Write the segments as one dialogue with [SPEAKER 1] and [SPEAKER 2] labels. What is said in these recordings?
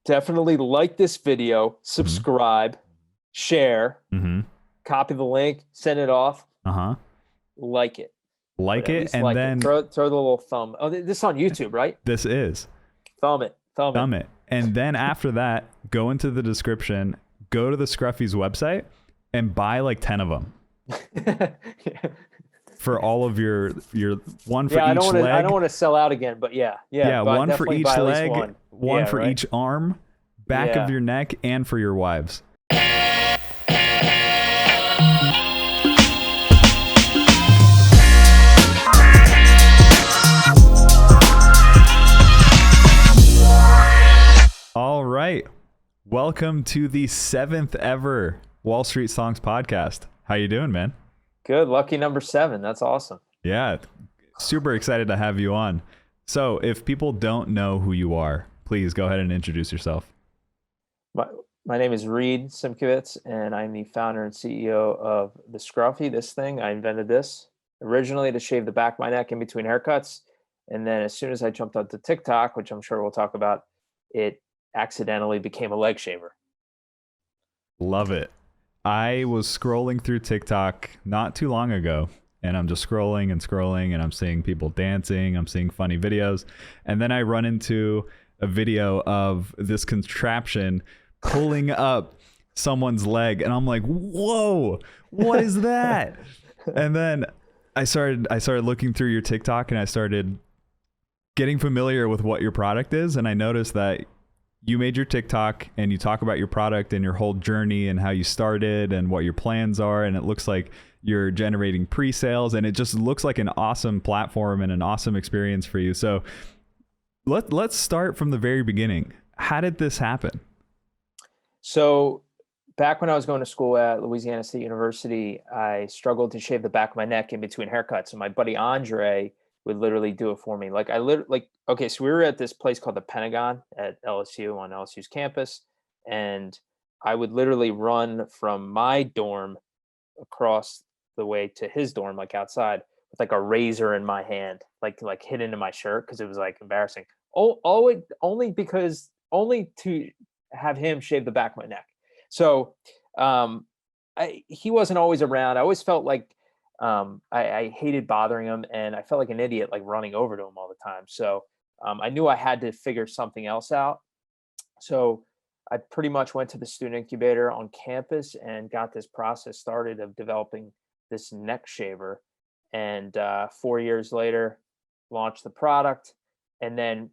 [SPEAKER 1] Definitely like this video, subscribe, share,
[SPEAKER 2] Mm-hmm.
[SPEAKER 1] copy the link, send it off,
[SPEAKER 2] Uh-huh.
[SPEAKER 1] like it. But
[SPEAKER 2] Like
[SPEAKER 1] at
[SPEAKER 2] it,
[SPEAKER 1] least
[SPEAKER 2] and
[SPEAKER 1] like it.
[SPEAKER 2] then
[SPEAKER 1] Throw the little thumb. Oh, this is on YouTube, right?
[SPEAKER 2] this is
[SPEAKER 1] Thumb it. Thumb it.
[SPEAKER 2] thumb it. And then after that, go into the description, go to the Scruffie's website, and buy like 10 of them for all of your one for
[SPEAKER 1] Yeah,
[SPEAKER 2] each
[SPEAKER 1] I don't
[SPEAKER 2] leg.
[SPEAKER 1] want to sell out again, but yeah.
[SPEAKER 2] Yeah,
[SPEAKER 1] But
[SPEAKER 2] one for
[SPEAKER 1] definitely
[SPEAKER 2] each
[SPEAKER 1] buy at least
[SPEAKER 2] leg,
[SPEAKER 1] one.
[SPEAKER 2] one
[SPEAKER 1] Yeah,
[SPEAKER 2] for
[SPEAKER 1] right?
[SPEAKER 2] each arm, back of
[SPEAKER 1] Yeah.
[SPEAKER 2] your neck, and for your wives. All right. Welcome to the 7th ever Wall Street Stonks podcast. How you doing, man?
[SPEAKER 1] Good. Lucky number 7. That's awesome.
[SPEAKER 2] Yeah, super excited to have you on. So if people don't know who you are, please go ahead and introduce yourself.
[SPEAKER 1] My name is Ried, and I'm the founder and CEO of the Scruffie. This thing, I invented this originally to shave the back of my neck in between haircuts. And then as soon as I jumped onto TikTok, which I'm sure we'll talk about, it accidentally became a leg shaver.
[SPEAKER 2] Love it. I was scrolling through TikTok not too long ago, and I'm just scrolling and scrolling, and I'm seeing people dancing. I'm seeing funny videos. And then I run into a video of this contraption pulling up someone's leg, and I'm like, whoa, what is that? And then I started looking through your TikTok, and I started getting familiar with what your product is, and I noticed that you made your TikTok and you talk about your product and your whole journey and how you started and what your plans are, and it looks like you're generating pre-sales, and it just looks like an awesome platform and an awesome experience for you. So let's start from the very beginning. How did this happen?
[SPEAKER 1] So back when I was going to school at Louisiana State University, I struggled to shave the back of my neck in between haircuts. And my buddy Andre would literally do it for me. Okay, so we were at this place called the Pentagon at LSU on LSU's campus. And I would literally run from my dorm across the way to his dorm, like outside, with like a razor in my hand, like hidden in my shirt, because it was like embarrassing. Only to have him shave the back of my neck. So he wasn't always around. I always felt like I hated bothering him, and I felt like an idiot, like running over to him all the time. So I knew I had to figure something else out. So I pretty much went to the student incubator on campus and got this process started of developing this neck shaver. And 4 years later, launched the product. And then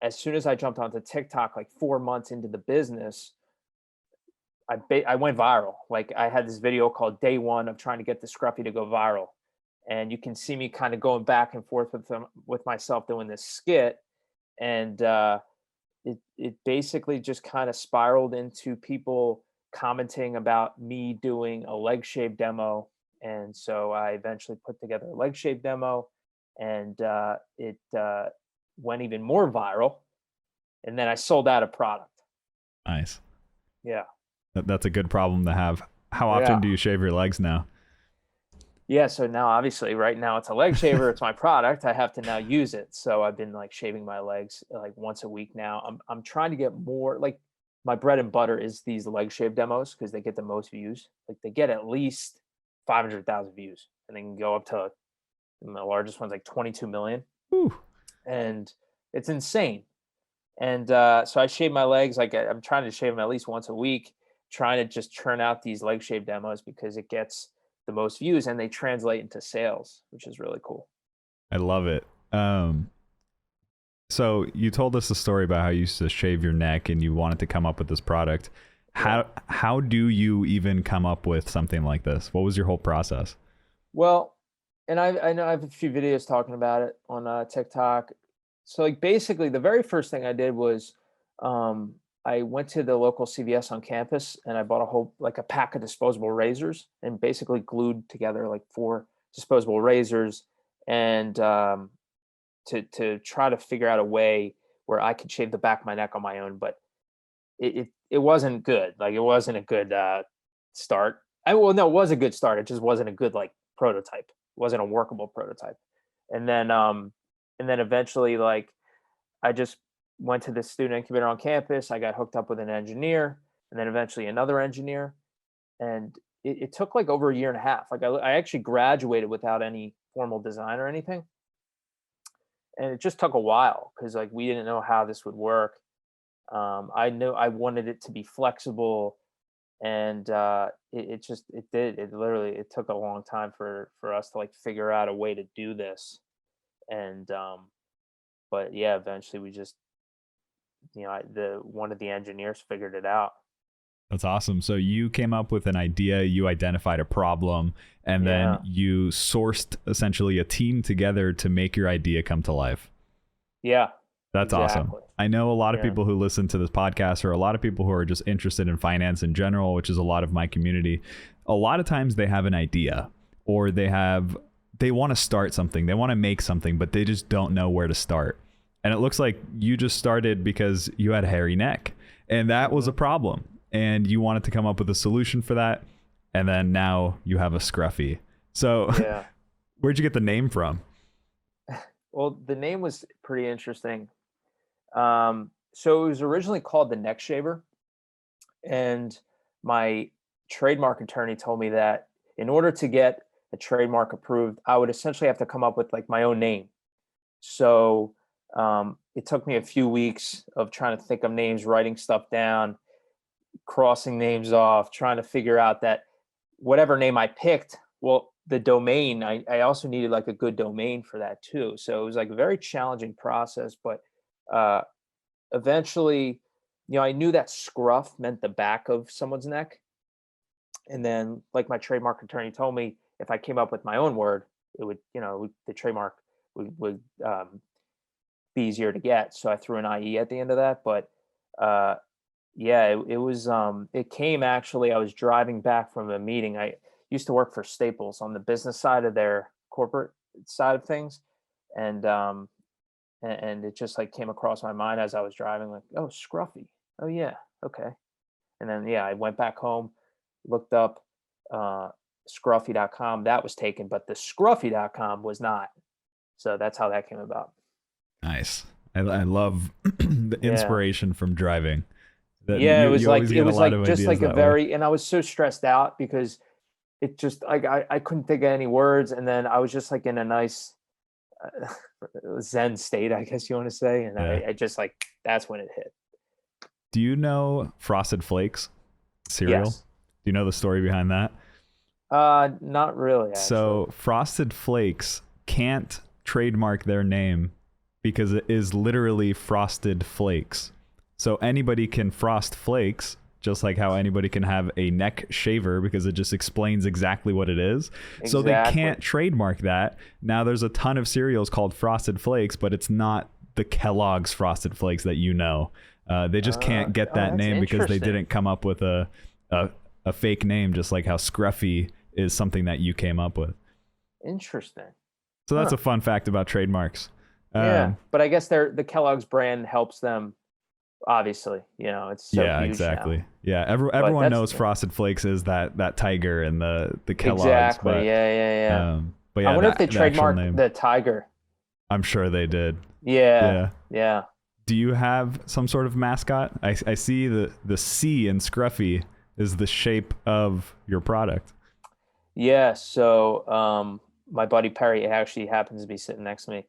[SPEAKER 1] as soon as I jumped onto TikTok, like 4 months into the business, I went viral. Like I had this video called Day One of trying to get the Scruffie to go viral. And you can see me kind of going back and forth with myself doing this skit. And it basically just kind of spiraled into people commenting about me doing a leg shave demo. And so I eventually put together a leg shave demo, and it went even more viral. And then I sold out a product.
[SPEAKER 2] Nice.
[SPEAKER 1] Yeah.
[SPEAKER 2] That's a good problem to have. How
[SPEAKER 1] Yeah.
[SPEAKER 2] often do you shave your legs now?
[SPEAKER 1] Yeah, so now obviously right now it's a leg shaver, it's my product. I have to now use it. So I've been like shaving my legs like once a week now. I'm trying to get more, like my bread and butter is these leg shave demos because they get the most views. Like they get at least 500,000 views, and they can go up to the largest one's like 22 million.
[SPEAKER 2] Whew.
[SPEAKER 1] And it's insane. And so I shave my legs, like I'm trying to shave them at least once a week, trying to just churn out these leg shave demos because it gets the most views and they translate into sales, which is really cool.
[SPEAKER 2] I love it. So you told us a story about how you used to shave your neck and you wanted to come up with this product. How do you even come up with something like this? What was your whole process?
[SPEAKER 1] Well, and I know I have a few videos talking about it on TikTok. So like basically the very first thing I did was I went to the local CVS on campus and I bought a pack of disposable razors and basically glued together like 4 disposable razors, and to try to figure out a way where I could shave the back of my neck on my own. But it wasn't good. Like it wasn't a good start. No, it was a good start. It just wasn't a good like prototype. It wasn't a workable prototype. And then eventually, like I just went to this student incubator on campus. I got hooked up with an engineer, and then eventually another engineer. And it took like over a year and a half. Like I actually graduated without any formal design or anything. And it just took a while because like we didn't know how this would work. I knew I wanted it to be flexible, and it took a long time for us to like figure out a way to do this. And but yeah, eventually we just, the one of the engineers figured it out.
[SPEAKER 2] That's awesome. So you came up with an idea, you identified a problem, and then
[SPEAKER 1] Yeah.
[SPEAKER 2] you sourced essentially a team together to make your idea come to life.
[SPEAKER 1] Yeah.
[SPEAKER 2] That's awesome.
[SPEAKER 1] Exactly.
[SPEAKER 2] I know a lot of
[SPEAKER 1] Yeah.
[SPEAKER 2] people who listen to this podcast, or a lot of people who are just interested in finance in general, which is a lot of my community. A lot of times they have an idea, or they want to start something, they want to make something, but they just don't know where to start. And it looks like you just started because you had a hairy neck, and that was a problem. And you wanted to come up with a solution for that. And then now you have a Scruffie. So
[SPEAKER 1] Yeah.
[SPEAKER 2] where'd you get the name from?
[SPEAKER 1] Well, the name was pretty interesting. So it was originally called the Neck Shaver, and my trademark attorney told me that in order to get a trademark approved, I would essentially have to come up with like my own name. So it took me a few weeks of trying to think of names, writing stuff down, crossing names off, trying to figure out that whatever name I picked, well, the domain, I also needed like a good domain for that too. So it was like a very challenging process, but uh, eventually, I knew that scruff meant the back of someone's neck. And then like my trademark attorney told me, if I came up with my own word, it would, the trademark would be easier to get. So I threw an IE at the end of that. But uh, yeah, it was, it came actually, I was driving back from a meeting. I used to work for Staples on the business side of their corporate side of things. And, and it just like came across my mind as I was driving, like, oh, Scruffie. Oh yeah. Okay. And then, yeah, I went back home, looked up, scruffy.com. That was taken, but the scruffy.com was not. So that's how that came about.
[SPEAKER 2] Nice. I love the
[SPEAKER 1] Yeah.
[SPEAKER 2] inspiration from driving. That
[SPEAKER 1] Yeah,
[SPEAKER 2] you always
[SPEAKER 1] it
[SPEAKER 2] get a
[SPEAKER 1] was
[SPEAKER 2] lot
[SPEAKER 1] like
[SPEAKER 2] of
[SPEAKER 1] just
[SPEAKER 2] ideas
[SPEAKER 1] like a
[SPEAKER 2] that way.
[SPEAKER 1] very, and I was so stressed out because it just like I couldn't think of any words, and then I was just like in a nice Zen state, I guess you want to say, and
[SPEAKER 2] Yeah.
[SPEAKER 1] I just like that's when it hit.
[SPEAKER 2] Do you know Frosted Flakes cereal?
[SPEAKER 1] Yes.
[SPEAKER 2] Do you know the story behind that?
[SPEAKER 1] Not really, actually.
[SPEAKER 2] So Frosted Flakes can't trademark their name because it is literally frosted flakes. So anybody can frost flakes, just like how anybody can have a neck shaver, because it just explains exactly what it is. So they
[SPEAKER 1] Exactly.
[SPEAKER 2] can't trademark that. Now there's a ton of cereals called Frosted Flakes, but it's not the Kellogg's Frosted Flakes that you know. They just can't get that
[SPEAKER 1] that's
[SPEAKER 2] name because they
[SPEAKER 1] interesting.
[SPEAKER 2] didn't come up with a fake name, just like how Scruffy is something that you came up with.
[SPEAKER 1] Interesting.
[SPEAKER 2] So that's
[SPEAKER 1] Huh.
[SPEAKER 2] a fun fact about trademarks.
[SPEAKER 1] Yeah, but I guess the Kellogg's brand helps them. Obviously, it's so
[SPEAKER 2] Yeah,
[SPEAKER 1] huge now.
[SPEAKER 2] exactly. Yeah,
[SPEAKER 1] But
[SPEAKER 2] everyone knows Frosted Flakes is that tiger and the Kellogg's,
[SPEAKER 1] exactly. Yeah, yeah, yeah.
[SPEAKER 2] but
[SPEAKER 1] I
[SPEAKER 2] yeah,
[SPEAKER 1] wonder if they
[SPEAKER 2] the actual
[SPEAKER 1] trademarked
[SPEAKER 2] name,
[SPEAKER 1] the tiger.
[SPEAKER 2] I'm sure they did.
[SPEAKER 1] Yeah,
[SPEAKER 2] Yeah.
[SPEAKER 1] yeah,
[SPEAKER 2] Do you have some sort of mascot? I see the C in Scruffy is the shape of your product.
[SPEAKER 1] yeah. So, my buddy Perry actually happens to be sitting next to me.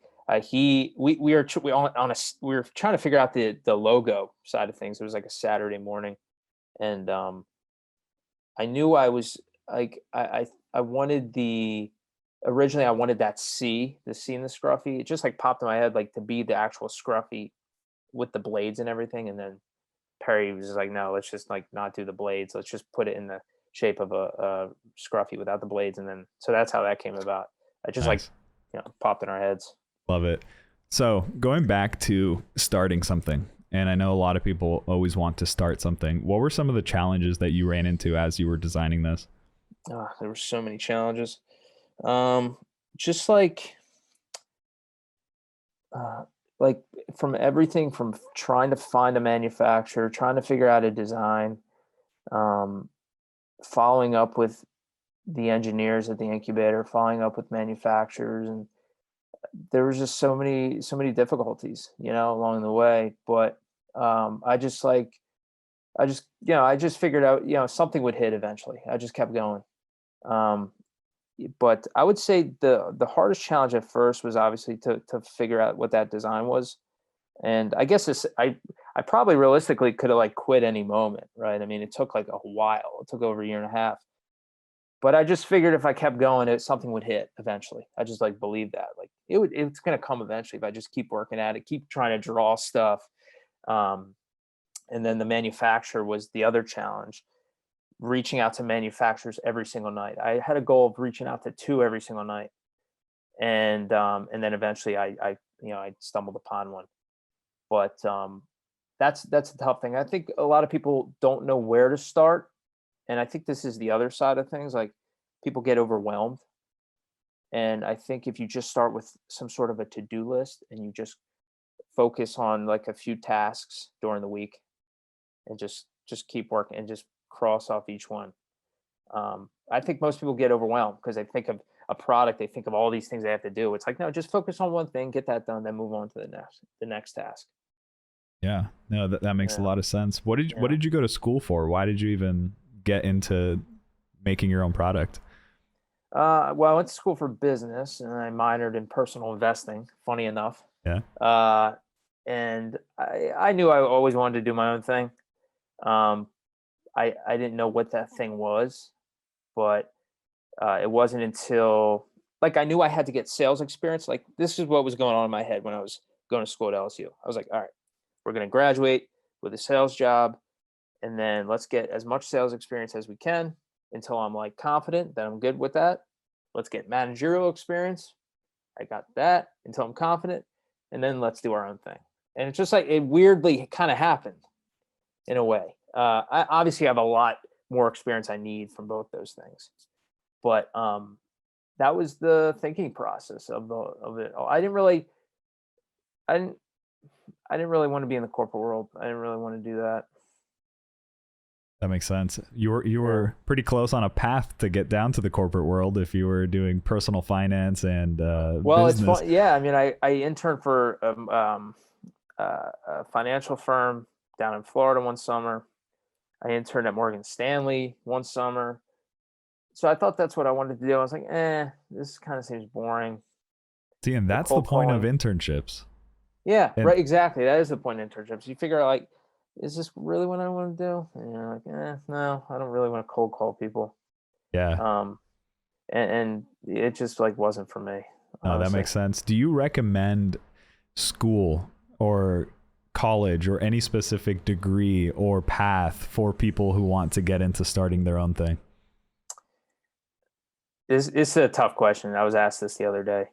[SPEAKER 1] We were trying to figure out the logo side of things. It was like a Saturday morning, and I knew I was like I wanted originally I wanted that C, the C in the Scruffy. It just like popped in my head like to be the actual Scruffy with the blades and everything. And then Perry was just like, no, let's just like not do the blades. Let's just put it in the shape of a Scruffy without the blades. And then so that's how that came about. I just like
[SPEAKER 2] Nice.
[SPEAKER 1] popped in our heads.
[SPEAKER 2] Love it. So going back to starting something, and I know a lot of people always want to start something. What were some of the challenges that you ran into as you were designing this?
[SPEAKER 1] There were so many challenges. Just uh, like from everything from trying to find a manufacturer, trying to figure out a design, um, following up with the engineers at the incubator, following up with manufacturers, and there was just so many difficulties, along the way. But I just like, I just figured out, something would hit eventually. I just kept going. Um, but I would say the hardest challenge at first was obviously to figure out what that design was. And I guess I probably realistically could have like quit any moment, right? I mean, it took like a while. It took over a year and a half. But I just figured if I kept going, something would hit eventually. I just like believe that, like it's gonna come eventually if I just keep working at it, keep trying to draw stuff. Um, and then the manufacturer was the other challenge, reaching out to manufacturers every single night. I had a goal of reaching out to two every single night, and then eventually I stumbled upon one. But that's a tough thing. I think a lot of people don't know where to start, and I think this is the other side of things. Like, people get overwhelmed, and I think if you just start with some sort of a to-do list and you just focus on like a few tasks during the week and just keep working and just cross off each one. I think most people get overwhelmed because they think of a product, they think of all these things they have to do. It's like, no, just focus on one thing, get that done, then move on to the next task.
[SPEAKER 2] Yeah, no, that makes a
[SPEAKER 1] Yeah,
[SPEAKER 2] lot of sense. What
[SPEAKER 1] yeah.
[SPEAKER 2] did you go to school for? Why did you even get into making your own product?
[SPEAKER 1] Well, I went to school for business and I minored in personal investing. Funny enough,
[SPEAKER 2] Yeah.
[SPEAKER 1] uh, and I knew I always wanted to do my own thing. Um, I didn't know what that thing was, but it wasn't until, like, I knew I had to get sales experience. Like, this is what was going on in my head when I was going to school at LSU. I was like, all right, we're going to graduate with a sales job, and then let's get as much sales experience as we can until I'm like confident that I'm good with that. Let's get managerial experience. I got that until I'm confident, and then let's do our own thing. And it's just like it weirdly kind of happened in a way. I obviously have a lot more experience I need from both those things, but that was the thinking process of it all. I didn't I didn't really want to be in the corporate world. I didn't really want to do that.
[SPEAKER 2] That makes sense. You
[SPEAKER 1] Yeah.
[SPEAKER 2] were pretty close on a path to get down to the corporate world if you were doing personal finance and
[SPEAKER 1] Well, it's
[SPEAKER 2] business.
[SPEAKER 1] fun. Yeah, I mean, I interned for a financial firm down in Florida one summer. I interned at Morgan Stanley one summer. So I thought that's what I wanted to do. I was like, this kind of seems boring.
[SPEAKER 2] See, and
[SPEAKER 1] The
[SPEAKER 2] that's the
[SPEAKER 1] cold
[SPEAKER 2] point of
[SPEAKER 1] calling.
[SPEAKER 2] internships.
[SPEAKER 1] Yeah,
[SPEAKER 2] And
[SPEAKER 1] right. Exactly. That is the point of internships. You figure out, like, is this really what I want to do? And you're like, no, I don't really want to cold call people.
[SPEAKER 2] yeah,
[SPEAKER 1] Um, and it just like wasn't for me,
[SPEAKER 2] no, that
[SPEAKER 1] honestly.
[SPEAKER 2] makes sense. Do you recommend school or college or any specific degree or path for people who want to get into starting their own thing?
[SPEAKER 1] It's a tough question. I was asked this the other day.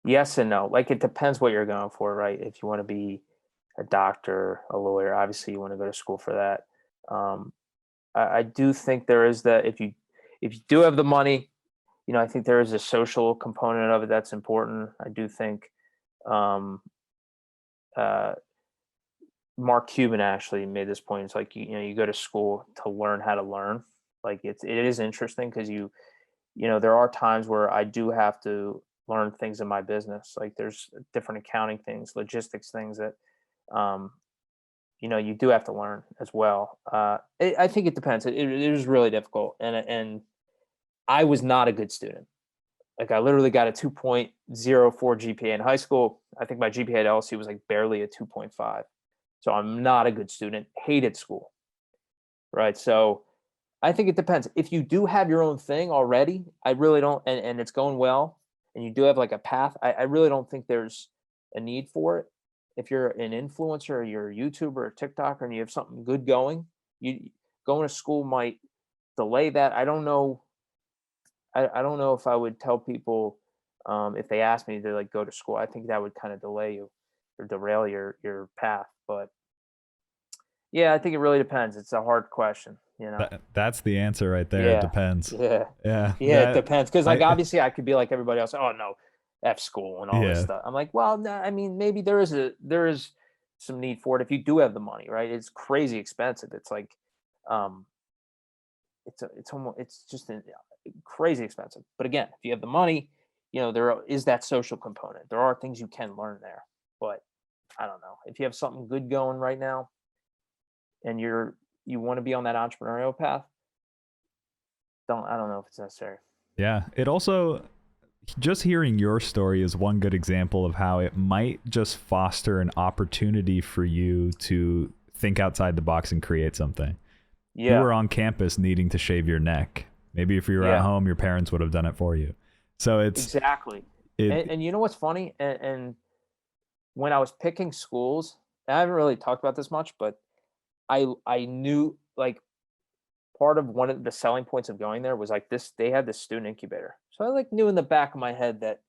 [SPEAKER 1] Yes and no. Like, it depends what you're going for, right? If you want to be a doctor, a lawyer, obviously you want to go to school for that. Um, I do think there is that if you do have the money, I think there is a social component of it that's important. I do think um, uh, Mark Cuban actually made this point. It's like, you go to school to learn how to learn. Like, it is interesting because there are times where I do have to learn things in my business. Like, there's different accounting things, logistics things that um, you do have to learn as well. I think it depends. It is really difficult, and I was not a good student. Like, I literally got a 2.04 GPA in high school. I think my GPA at LSU was like barely a 2.5. So I'm not a good student. Hated school, right? So I think it depends. If you do have your own thing already, I really don't, and it's going well, and you do have like a path, I really don't think there's a need for it. If you're an influencer, or you're a YouTuber or TikToker, and you have something good going, you going to school might delay that. I don't know. I don't know if I would tell people, if they asked me to like go to school. I think that would kind of delay you or derail your path. But yeah, I think it really depends. It's a hard question.
[SPEAKER 2] That's the answer right there. It
[SPEAKER 1] Yeah,
[SPEAKER 2] depends.
[SPEAKER 1] yeah,
[SPEAKER 2] Yeah,
[SPEAKER 1] yeah. It
[SPEAKER 2] that
[SPEAKER 1] depends, because like
[SPEAKER 2] I
[SPEAKER 1] obviously I could be like everybody else. Oh no, f school and all this
[SPEAKER 2] yeah.
[SPEAKER 1] stuff. I'm like, well, no, I mean, maybe there is some need for it if you do have the money, right? It's crazy expensive. It's like, um, it's almost it's just crazy expensive. But again, if you have the money, there is that social component. There are things you can learn there, but I don't know if you have something good going right now and you want to be on that entrepreneurial path. I don't know if it's necessary.
[SPEAKER 2] Yeah. It also, just hearing your story is one good example of how it might just foster an opportunity for you to think outside the box and create something. You
[SPEAKER 1] Yeah.
[SPEAKER 2] were on campus needing to shave your neck. Maybe if you were at
[SPEAKER 1] Yeah.
[SPEAKER 2] home, your parents would have done it for you. So
[SPEAKER 1] Exactly.
[SPEAKER 2] it
[SPEAKER 1] And you know what's funny? And when I was picking schools, and I haven't really talked about this much, but I knew like part of one of the selling points of going there was like this, they had this student incubator. So I like knew in the back of my head that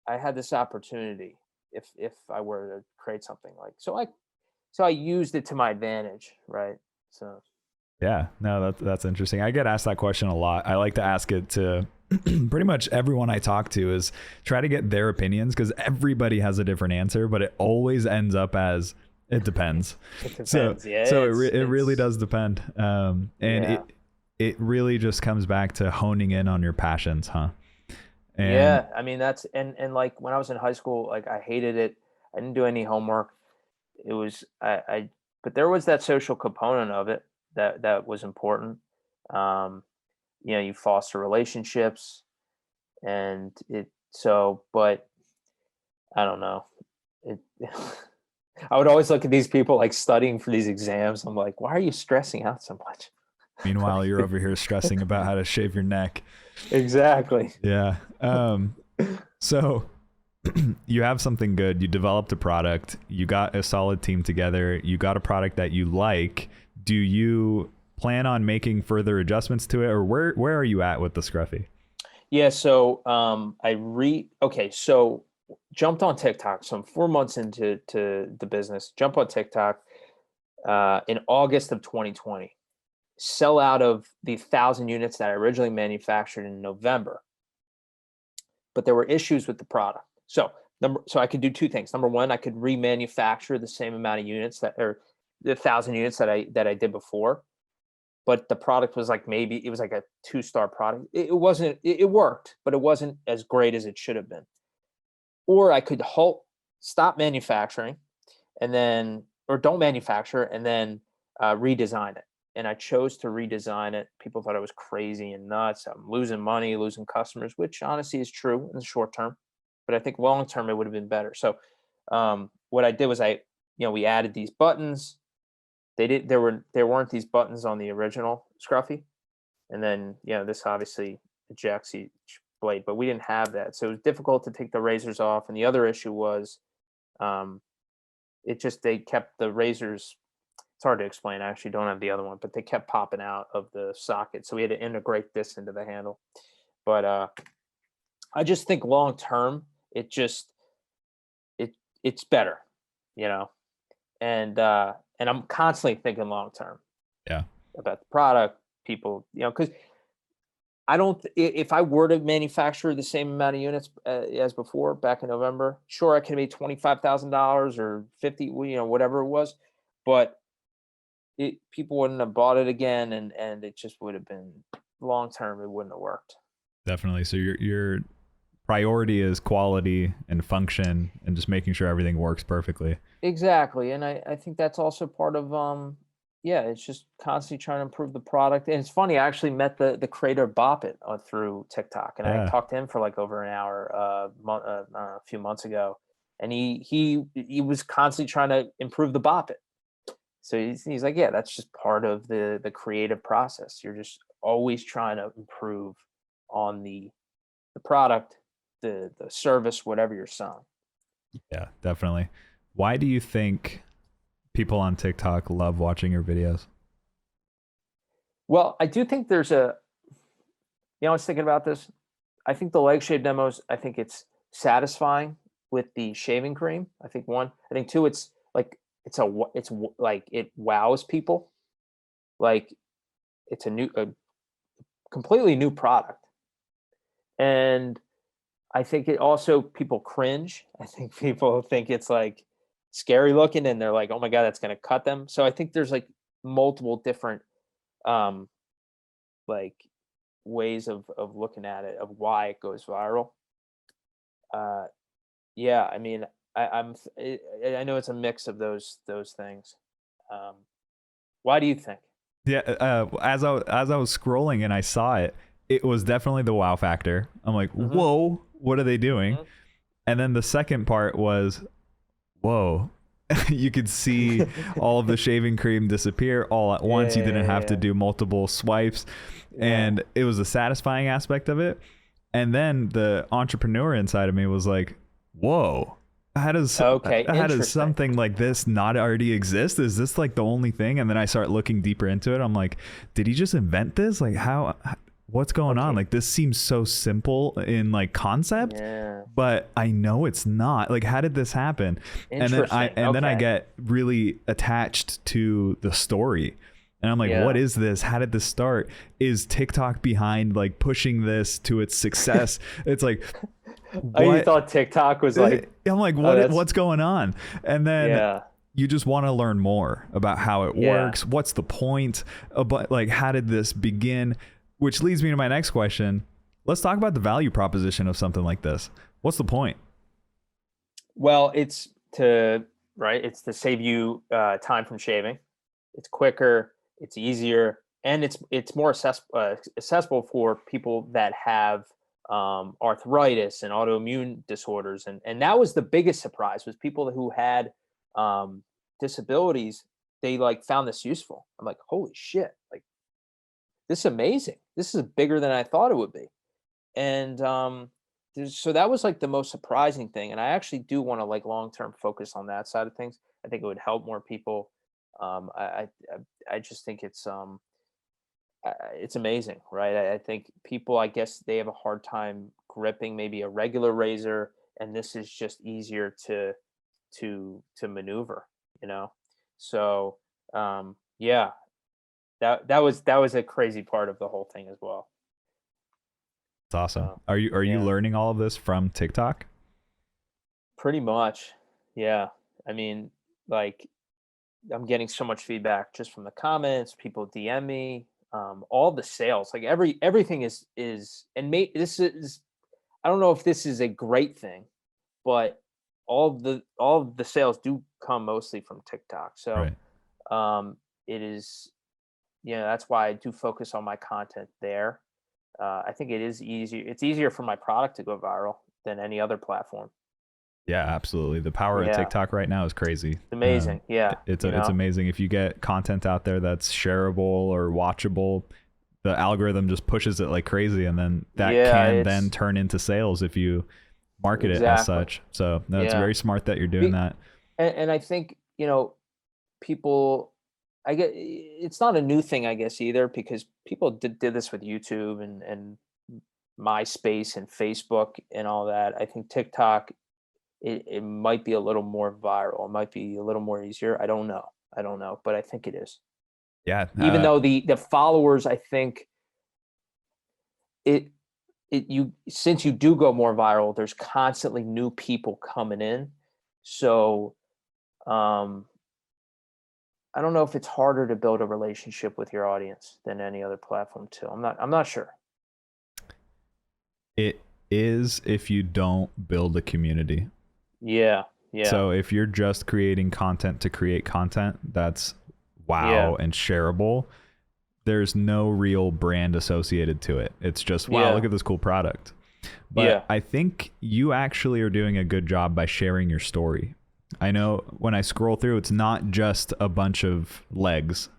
[SPEAKER 1] I had this opportunity if I were to create something like so I used it to my advantage, right? So
[SPEAKER 2] Yeah, no, that's interesting. I get asked that question a lot. I like to ask it to pretty much everyone I talk to, is try to get their opinions, because everybody has a different answer, but it always ends up as it depends.
[SPEAKER 1] it
[SPEAKER 2] So
[SPEAKER 1] depends. Yeah,
[SPEAKER 2] so it really
[SPEAKER 1] it's
[SPEAKER 2] does depend. And
[SPEAKER 1] yeah.
[SPEAKER 2] it really just comes back to honing in on your passions, huh? And
[SPEAKER 1] Yeah, I mean that's and like when I was in high school, like I hated it. I didn't do any homework. It was I but there was that social component of it that was important. Um, you foster relationships and but I don't know. It I would always look at these people like studying for these exams. I'm like, why are you stressing out so much?
[SPEAKER 2] meanwhile, you're over here stressing about how to shave your neck.
[SPEAKER 1] Exactly.
[SPEAKER 2] Yeah. So you have something good, you developed a product, you got a solid team together, you got a product that you like. Do you plan on making further adjustments to it, or where are you at with the Scruffie?
[SPEAKER 1] Yeah, so okay, so jumped on TikTok. So I'm 4 months into the business. Jump on TikTok in August of 2020. Sell out of the 1,000 units that I originally manufactured in November. But there were issues with the product. So I could do two things. Number one, I could remanufacture the same amount of units or the 1,000 units that I did before, but the product was like maybe it was like a 2-star product. It wasn't. It worked, but it wasn't as great as it should have been. Or I could stop manufacturing, and then or don't manufacture and then redesign it. And I chose to redesign it. People thought I was crazy and nuts. I'm losing money, losing customers, which honestly is true in the short term. But I think long term it would have been better. So what I did was we added these buttons. There weren't these buttons on the original Scruffy, and then this obviously ejects each blade, but we didn't have that, so it was difficult to take the razors off. And the other issue was um, they kept the razors. It's hard to explain. I actually don't have the other one, but they kept popping out of the socket, so we had to integrate this into the handle. But I just think long term, it's better, you know. And I'm constantly thinking long term
[SPEAKER 2] Yeah.
[SPEAKER 1] about the product, people, because I don't. If I were to manufacture the same amount of units as before back in November, sure I could have made $25,000 or 50, whatever it was, but people wouldn't have bought it again, and it just would have been long term. It wouldn't have worked.
[SPEAKER 2] Definitely. So your priority is quality and function and just making sure everything works perfectly.
[SPEAKER 1] Exactly, and I think that's also part of yeah, it's just constantly trying to improve the product. And it's funny, I actually met the creator Bop It through TikTok, and I
[SPEAKER 2] Yeah.
[SPEAKER 1] talked to him for like over an hour a few months ago, and he was constantly trying to improve the Bop It. So he's like, yeah, that's just part of the creative process. You're just always trying to improve on the product, the service, whatever you're selling.
[SPEAKER 2] Yeah, definitely. Why do you think people on TikTok love watching your videos?
[SPEAKER 1] Well, I do think there's I was thinking about this. I think the leg shave demos, I think it's satisfying with the shaving cream. I think one. I think two, it's like like it wows people. Like it's a completely new product. And I think it also people cringe. I think people think it's like scary looking and they're like, "Oh my god, that's going to cut them." So I think there's like multiple different um like ways of looking at it, of why it goes viral. Yeah, I mean, I know it's a mix of those things. Um, why do you think?
[SPEAKER 2] Yeah, as I was scrolling and I saw it, it was definitely the wow factor. I'm like,
[SPEAKER 1] Mhm,
[SPEAKER 2] whoa, what are they doing?
[SPEAKER 1] mhm.
[SPEAKER 2] And then the second part was, whoa, you could see all of the shaving cream disappear all at once. You didn't have to
[SPEAKER 1] Yeah,
[SPEAKER 2] do multiple swipes,
[SPEAKER 1] yeah.
[SPEAKER 2] and it was a satisfying aspect of it. And then the entrepreneur inside of me was like, whoa,
[SPEAKER 1] Okay,
[SPEAKER 2] how does
[SPEAKER 1] interesting.
[SPEAKER 2] something like this not already exist? Is this like the only thing? And then I start looking deeper into it. I'm like, did he just invent this? Like what's going on?
[SPEAKER 1] Okay,
[SPEAKER 2] Like this seems so simple in like concept,
[SPEAKER 1] yeah,
[SPEAKER 2] but I know it's not. Like how did this happen?
[SPEAKER 1] interesting.
[SPEAKER 2] And then I
[SPEAKER 1] Okay,
[SPEAKER 2] get really attached to the story. And I'm like, what
[SPEAKER 1] yeah.
[SPEAKER 2] is this? How did this start? Is TikTok behind like pushing this to its success? It's like,
[SPEAKER 1] Oh, you
[SPEAKER 2] what?
[SPEAKER 1] thought TikTok was like,
[SPEAKER 2] I'm like,
[SPEAKER 1] oh, that's
[SPEAKER 2] what's going on? And then
[SPEAKER 1] yeah,
[SPEAKER 2] you just want to learn more about how it
[SPEAKER 1] yeah.
[SPEAKER 2] works. What's the point? But like, how did this begin? Which leads me to my next question. Let's talk about the value proposition of something like this. What's the point?
[SPEAKER 1] Well, it's to right. It's to save you time from shaving. It's quicker. It's easier, and it's more accessible for people that have arthritis and autoimmune disorders. And that was the biggest surprise was people who had um, disabilities. They like found this useful. I'm like, holy shit! Like this is amazing. This is bigger than I thought it would be. And so that was like the most surprising thing. And I actually do want to like long term focus on that side of things. I think it would help more people. Um, I, I I just think it's amazing, right? I think people, I guess, they have a hard time gripping maybe a regular razor, and this is just easier to maneuver, you know. So yeah, that was a crazy part of the whole thing as well.
[SPEAKER 2] It's awesome.
[SPEAKER 1] So
[SPEAKER 2] Are you
[SPEAKER 1] yeah.
[SPEAKER 2] learning all of this from TikTok?
[SPEAKER 1] Pretty much. Yeah. I mean, like I'm getting so much feedback just from the comments, people DM me, all the sales, like everything is and this is I don't know if this is a great thing, but all of the sales do come mostly from TikTok. So
[SPEAKER 2] Right.
[SPEAKER 1] um it is that's why I do focus on my content there. I think it's easier for my product to go viral than any other platform.
[SPEAKER 2] Yeah, absolutely. The power of
[SPEAKER 1] Yeah.
[SPEAKER 2] TikTok right now is crazy.
[SPEAKER 1] It's amazing. Yeah.
[SPEAKER 2] It's amazing if you get content out there that's shareable or watchable. The algorithm just pushes it like crazy, and then that
[SPEAKER 1] Yeah,
[SPEAKER 2] can then
[SPEAKER 1] it's
[SPEAKER 2] turn into sales if you market it as
[SPEAKER 1] exactly.
[SPEAKER 2] such. So no, it's
[SPEAKER 1] Yeah.
[SPEAKER 2] very smart that you're doing
[SPEAKER 1] Be,
[SPEAKER 2] that.
[SPEAKER 1] and I think, people, it's not a new thing, I guess, either, because people did this with YouTube and MySpace and Facebook and all that. I think TikTok, it might be a little more viral. It might be a little more easier. I don't know. I don't know, but I think it is.
[SPEAKER 2] Yeah,
[SPEAKER 1] Even though the followers, I think it you since you do go more viral, there's constantly new people coming in. So um I don't know if it's harder to build a relationship with your audience than any other platform too. I'm not sure.
[SPEAKER 2] it is if you don't build a community.
[SPEAKER 1] Yeah. Yeah.
[SPEAKER 2] So if you're just creating content to create content that's
[SPEAKER 1] Yeah.
[SPEAKER 2] wow and shareable, there's no real brand associated to it. It's just, wow, look
[SPEAKER 1] Yeah.
[SPEAKER 2] at this cool product. But
[SPEAKER 1] Yeah.
[SPEAKER 2] I think you actually are doing a good job by sharing your story. I know when I scroll through, it's not just a bunch of legs.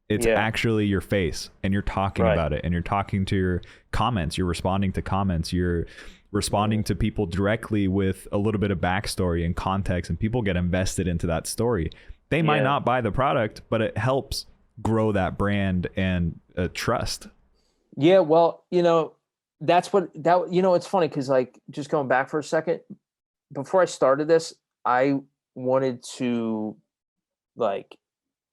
[SPEAKER 2] It's
[SPEAKER 1] Yeah.
[SPEAKER 2] actually your face, and you're talking
[SPEAKER 1] Right.
[SPEAKER 2] about it, and you're talking to your comments. You're responding to comments. You're responding
[SPEAKER 1] Mhm.
[SPEAKER 2] to people directly with a little bit of backstory and context, and people get invested into that story. They might
[SPEAKER 1] Yeah.
[SPEAKER 2] not buy the product, but it helps grow that brand and trust.
[SPEAKER 1] Yeah, well, that's what that it's funny because like just going back for a second, before I started this, I wanted to like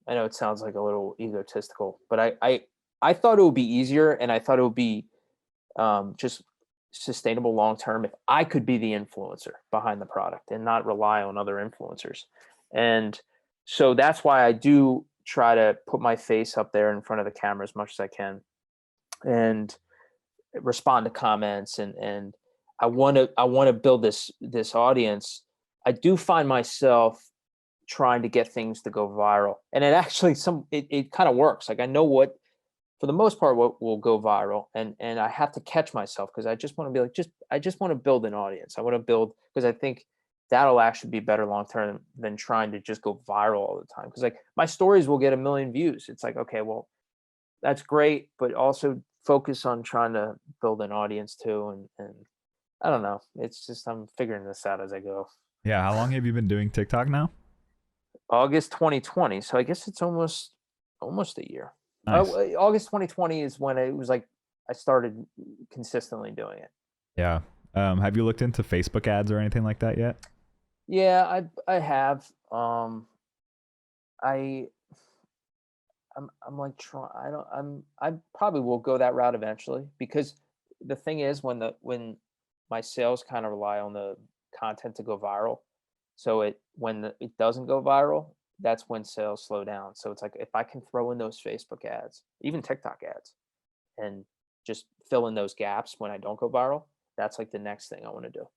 [SPEAKER 1] I know it sounds like a little egotistical, but I thought it would be easier and I thought it would be just sustainable long term if I could be the influencer behind the product and not rely on other influencers. And so that's why I do try to put my face up there in front of the camera as much as I can and respond to comments and I want to build this audience. I do find myself trying to get things to go viral, and it actually it kind of works. Like I know what, for the most part, what will go viral, and I have to catch myself because I just want to be like, I just want to build an audience. I want to build, because I think that'll actually be better long term than trying to just go viral all the time. Because like my stories will get 1 million views. It's like, okay, well, that's great, but also focus on trying to build an audience too. And I don't know. It's just I'm figuring this out as I go.
[SPEAKER 2] Yeah, how long have you been doing TikTok now?
[SPEAKER 1] August 2020, so I guess it's almost a year.
[SPEAKER 2] Nice.
[SPEAKER 1] August 2020 is when it was like I started consistently doing it.
[SPEAKER 2] Yeah. Have you looked into Facebook ads or anything like that yet?
[SPEAKER 1] Yeah, I have. I'm like trying. I probably will go that route eventually, because the thing is, when my sales kind of rely on the content to go viral, so it doesn't go viral, that's when sales slow down. So it's like if I can throw in those Facebook ads, even TikTok ads, and just fill in those gaps when I don't go viral, that's like the next thing I want to do.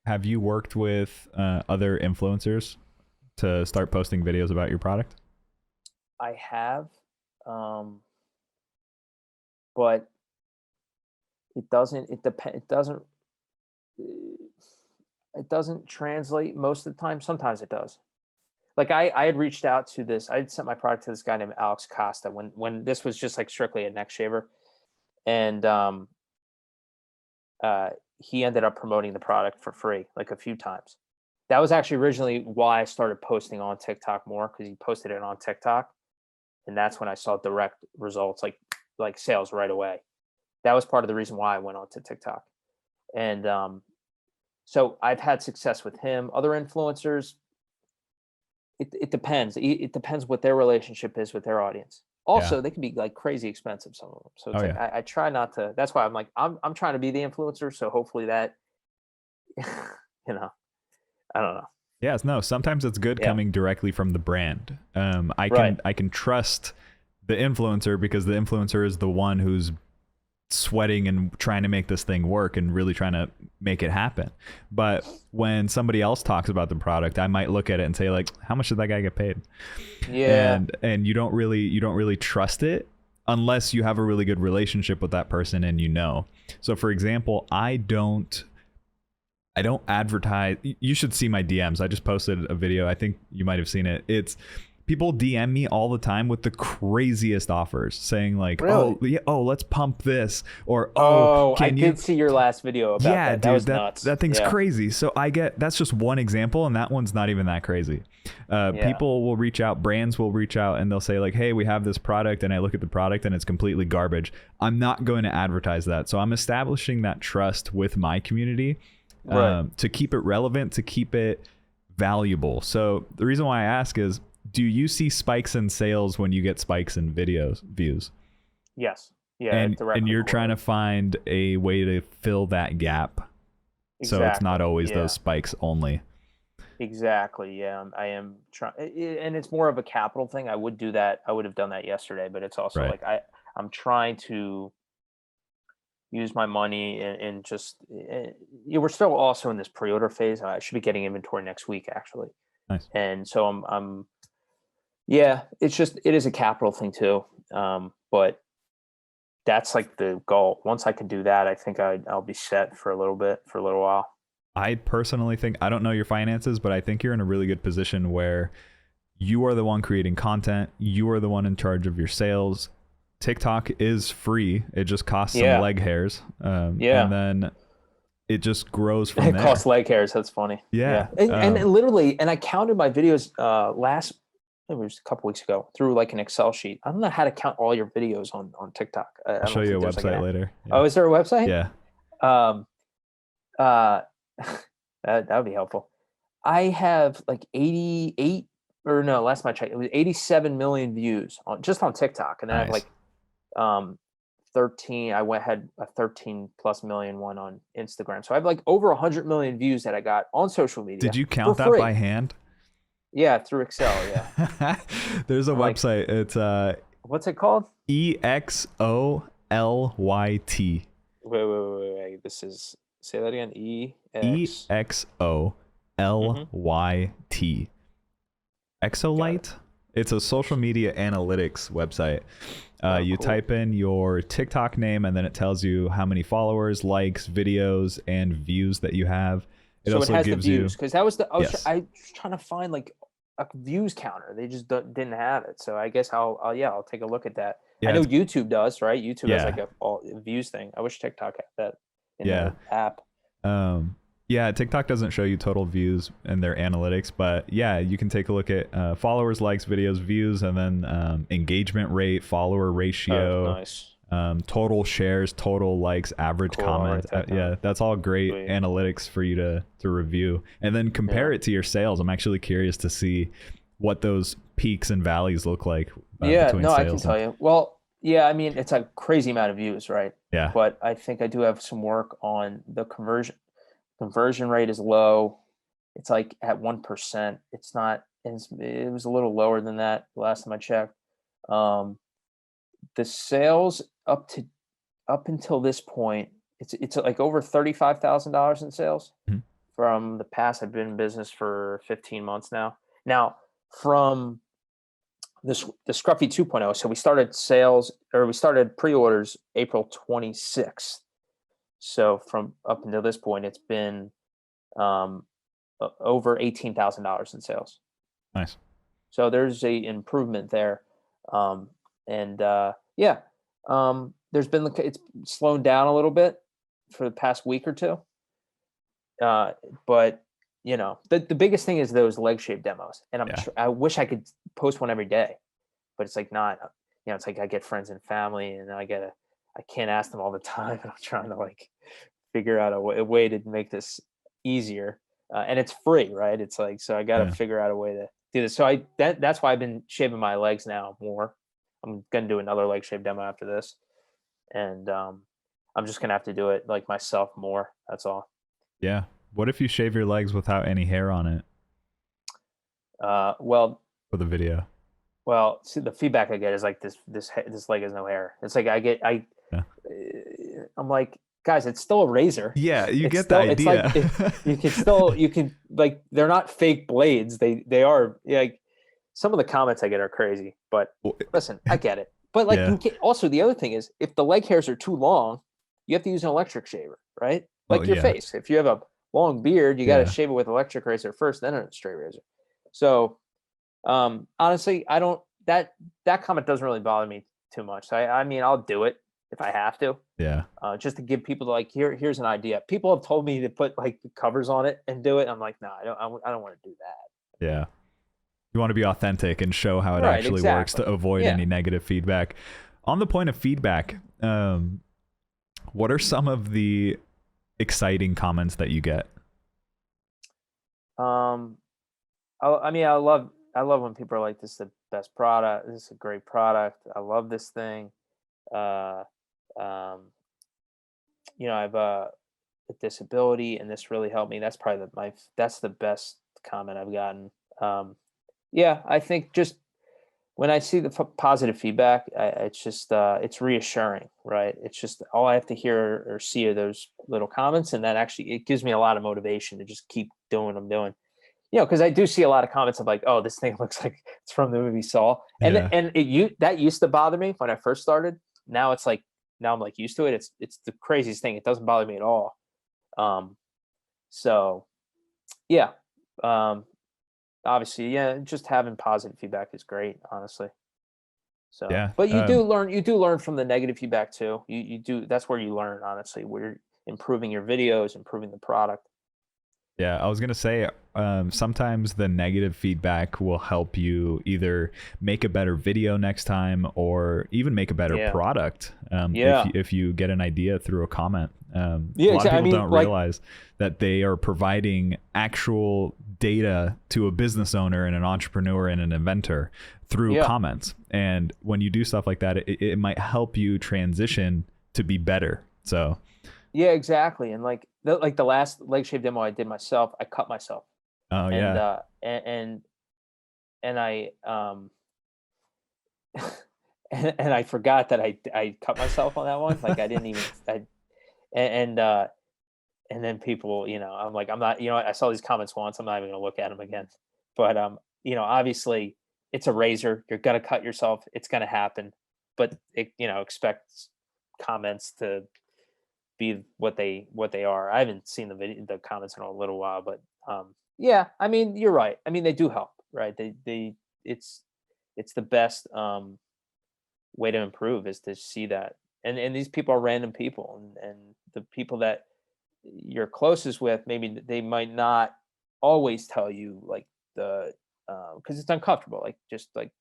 [SPEAKER 2] Have you worked with other influencers to start posting videos about your product?
[SPEAKER 1] I have, but it doesn't. It doesn't translate most of the time. Sometimes it does. Like I had reached out to this. I had sent my product to this guy named Alex Costa when this was just like strictly a neck shaver, and he ended up promoting the product for free like a few times. That was actually originally why I started posting on TikTok more, because he posted it on TikTok, and that's when I saw direct results, like sales right away. That was part of the reason why I went on to TikTok, and so I've had success with him. Other influencers, it depends. It depends what their relationship is with their audience. Also, they can be like crazy expensive, some of them. So it's I try not to. That's why I'm like I'm trying to be the influencer. So hopefully that, you know, I don't know.
[SPEAKER 2] Yes, no. Sometimes it's good coming directly from the brand. I can trust the influencer because the influencer is the one who's sweating and trying to make this thing work and really trying to make it happen. But when somebody else talks about the product, I might look at it and say like, how much did that guy get paid?
[SPEAKER 1] Yeah.
[SPEAKER 2] And you don't really trust it unless you have a really good relationship with that person and you know. So for example, I don't advertise. You should see my DMs. I just posted a video. I think you might have seen it. It's people DM me all the time with the craziest offers, saying like,
[SPEAKER 1] really?
[SPEAKER 2] Let's pump this, or
[SPEAKER 1] I did see your last video about that. That was nuts.
[SPEAKER 2] That thing's crazy. So that's just one example, and that one's not even that crazy. People will reach out, brands will reach out, and they'll say like, hey, we have this product, and I look at the product and it's completely garbage. I'm not going to advertise that. So I'm establishing that trust with my community to keep it relevant, to keep it valuable. So the reason why I ask is, do you see spikes in sales when you get spikes in views?
[SPEAKER 1] Yes. Yeah.
[SPEAKER 2] And you're trying to find a way to fill that gap. Exactly. So it's not always those spikes only.
[SPEAKER 1] Exactly. Yeah. I am trying, and it's more of a capital thing. I would do that. I would have done that yesterday, but it's also like I'm trying to use my money and just we're still also in this pre-order phase. I should be getting inventory next week, actually.
[SPEAKER 2] Nice.
[SPEAKER 1] And so I'm it's just, it is a capital thing too. But that's like the goal. Once I can do that, I think I'll be set for a little while.
[SPEAKER 2] I personally think, I don't know your finances, but I think you're in a really good position where you are the one creating content. You are the one in charge of your sales. TikTok is free. It just costs some leg hairs. And then it just grows from there.
[SPEAKER 1] It costs leg hairs. That's funny.
[SPEAKER 2] Yeah.
[SPEAKER 1] And literally, and I counted my videos it was a couple weeks ago through like an Excel sheet. I don't know how to count all your videos on TikTok.
[SPEAKER 2] I'll show you a website later.
[SPEAKER 1] Yeah. Oh, is there a website?
[SPEAKER 2] Yeah.
[SPEAKER 1] That would be helpful. I have like 88, or no, last time I checked, it was 87 million views on TikTok. And then I have like 13. Had a 13 plus million one on Instagram. So I have like over 100 million views that I got on social media.
[SPEAKER 2] Did you count that by hand?
[SPEAKER 1] Yeah, through Excel. Yeah.
[SPEAKER 2] There's a website. It's
[SPEAKER 1] what's it called?
[SPEAKER 2] EXOLYT.
[SPEAKER 1] Wait. This is Say that again.
[SPEAKER 2] EXOLYT. Exolite. It's a social media analytics website. You
[SPEAKER 1] Cool.
[SPEAKER 2] type in your TikTok name, and then it tells you how many followers, likes, videos, and views that you have.
[SPEAKER 1] So it has the
[SPEAKER 2] gives
[SPEAKER 1] views, because that was the
[SPEAKER 2] Yes.
[SPEAKER 1] I was trying to find like a views counter. They just didn't have it. So I guess I'll take a look at that.
[SPEAKER 2] Yeah,
[SPEAKER 1] I know
[SPEAKER 2] it's-
[SPEAKER 1] YouTube does, right? YouTube has
[SPEAKER 2] Yeah.
[SPEAKER 1] like a views thing. I wish TikTok had that in
[SPEAKER 2] Yeah.
[SPEAKER 1] their app.
[SPEAKER 2] Yeah, TikTok doesn't show you total views in their analytics, but yeah, you can take a look at followers, likes, videos, views, and then engagement rate, follower ratio,
[SPEAKER 1] Nice.
[SPEAKER 2] total shares, total likes, average
[SPEAKER 1] Cool, I'll
[SPEAKER 2] comments.
[SPEAKER 1] write that down.
[SPEAKER 2] Yeah, that's all great
[SPEAKER 1] Sweet.
[SPEAKER 2] analytics for you to review, and then compare it to your sales. I'm actually curious to see what those peaks and valleys look like. Between
[SPEAKER 1] I
[SPEAKER 2] sales
[SPEAKER 1] can tell you. Well, yeah, I mean, it's a crazy amount of views, right?
[SPEAKER 2] Yeah.
[SPEAKER 1] But I think I do have some work on the conversion. Conversion rate is low. It's like at 1%. It's not. It was a little lower than that last time I checked. The sales up until this point, it's like over $35,000 in sales from the past. I've been in business for 15 months now. Now from the Scruffie 2.0, so we started pre-orders April 26th. So from up until this point, it's been over $18,000 in sales.
[SPEAKER 2] Nice.
[SPEAKER 1] So there's a improvement there, there's been it's slowed down a little bit for the past week or two. But the biggest thing is those leg shape demos, and I wish I could post one every day, but it's like not. It's like I get friends and family, and I can't ask them all the time. And I'm trying to like figure out a way to make this easier, and it's free, right? It's like, so I got to figure out a way to do this. So that's why I've been shaving my legs now more. I'm gonna do another leg shave demo after this, and I'm just gonna have to do it like myself more. That's all.
[SPEAKER 2] Yeah. What if you shave your legs without any hair on it?
[SPEAKER 1] Well,
[SPEAKER 2] for the video.
[SPEAKER 1] Well, see, the feedback I get is like this leg has no hair. It's like I'm like, guys, it's still a razor.
[SPEAKER 2] Yeah, you get
[SPEAKER 1] still,
[SPEAKER 2] the idea.
[SPEAKER 1] It's like, you can like, they're not fake blades. They are like, some of the comments I get are crazy, but listen, I get it. But like, you can also, the other thing is, if the leg hairs are too long, you have to use an electric shaver, right? Like your face. If you have a long beard, you got to shave it with electric razor first, then a straight razor. So honestly, I don't, that comment doesn't really bother me too much. So I mean, I'll do it if I have to.
[SPEAKER 2] Yeah.
[SPEAKER 1] Just to give people like, here's an idea. People have told me to put like covers on it and do it. I'm like, no, I don't want to do that.
[SPEAKER 2] Yeah. You want to be authentic and show how it actually works to avoid any negative feedback. On the point of feedback, what are some of the exciting comments that you get?
[SPEAKER 1] I love when people are like, this is the best product. This is a great product. I love this thing. I have a disability and this really helped me. That's probably that's the best comment I've gotten. I think just when I see the positive feedback, it's just, it's reassuring, right? It's just all I have to hear or see are those little comments. And that actually, it gives me a lot of motivation to just keep doing what I'm doing. Because I do see a lot of comments of like, oh, this thing looks like it's from the movie Saw. And that used to bother me when I first started. Now it's like, now I'm like used to it. It's the craziest thing. It doesn't bother me at all. Obviously, just having positive feedback is great, honestly. So, but you do learn from the negative feedback too. You do, that's where you learn, honestly, where you're improving your videos, improving the product.
[SPEAKER 2] Yeah, I was going to say, sometimes the negative feedback will help you either make a better video next time or even make a better product. If you get an idea through a comment. A lot of people don't realize that they are providing actual data to a business owner and an entrepreneur and an inventor through comments. And when you do stuff like that, it might help you transition to be better. So
[SPEAKER 1] yeah, exactly. And like the last leg shave demo I did myself, I cut myself.
[SPEAKER 2] Oh,
[SPEAKER 1] and, and I and I forgot that I cut myself on that one. Like I didn't even and and then people, I'm like, I'm not, I saw these comments once, I'm not even gonna look at them again. But obviously it's a razor. You're gonna cut yourself. It's gonna happen. But expect comments to be what they are. I haven't seen the comments in a little while, but yeah, I mean, you're right. I mean, they do help, right? It's it's the best way to improve is to see that. And these people are random people, and the people that you're closest with, maybe they might not always tell you like the because it's uncomfortable, like just like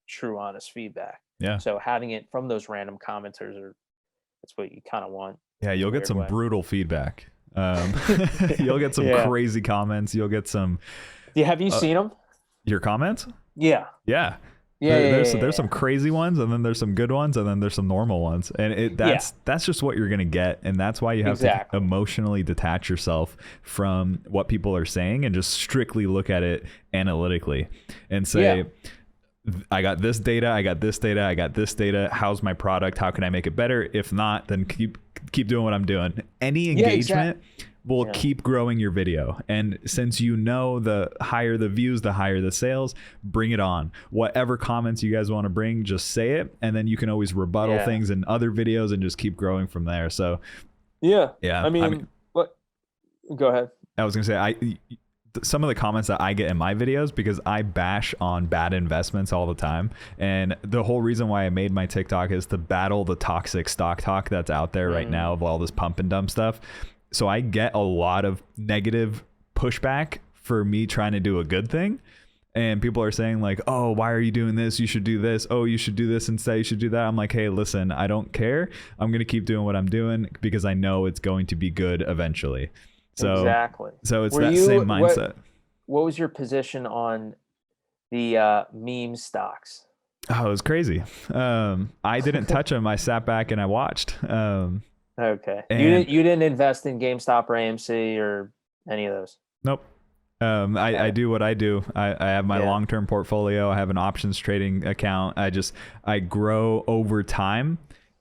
[SPEAKER 1] true honest feedback.
[SPEAKER 2] Yeah.
[SPEAKER 1] So having it from those random commenters that's what you kind of want.
[SPEAKER 2] Yeah, you'll get some brutal feedback. You'll get some crazy comments. You'll get some.
[SPEAKER 1] Have you seen them?
[SPEAKER 2] Your comments?
[SPEAKER 1] Yeah.
[SPEAKER 2] Yeah.
[SPEAKER 1] Yeah,
[SPEAKER 2] There's some crazy ones, and then there's some good ones, and then there's some normal ones, and that's just what you're gonna get, and that's why you have to emotionally detach yourself from what people are saying and just strictly look at it analytically and say, I got this data, I got this data, I got this data. How's my product? How can I make it better? If not, then keep doing what I'm doing. Any engagement will keep growing your video. And since the higher the views, the higher the sales, bring it on. Whatever comments you guys want to bring, just say it. And then you can always rebuttal things in other videos and just keep growing from there. So
[SPEAKER 1] yeah. I mean, what? Go ahead.
[SPEAKER 2] I was going to say, some of the comments that I get in my videos, because I bash on bad investments all the time. And the whole reason why I made my TikTok is to battle the toxic stock talk that's out there right now of all this pump and dump stuff. So I get a lot of negative pushback for me trying to do a good thing. And people are saying like, oh, why are you doing this? You should do this. Oh, you should do this instead. You should do that. I'm like, hey, listen, I don't care. I'm going to keep doing what I'm doing because I know it's going to be good eventually. So,
[SPEAKER 1] exactly.
[SPEAKER 2] So it's same mindset.
[SPEAKER 1] What was your position on the meme stocks?
[SPEAKER 2] Oh, it was crazy. I didn't touch them. I sat back and I watched.
[SPEAKER 1] Okay. You didn't invest in GameStop or AMC or any of those?
[SPEAKER 2] Nope. I do what I do. I have my long-term portfolio. I have an options trading account. I grow over time,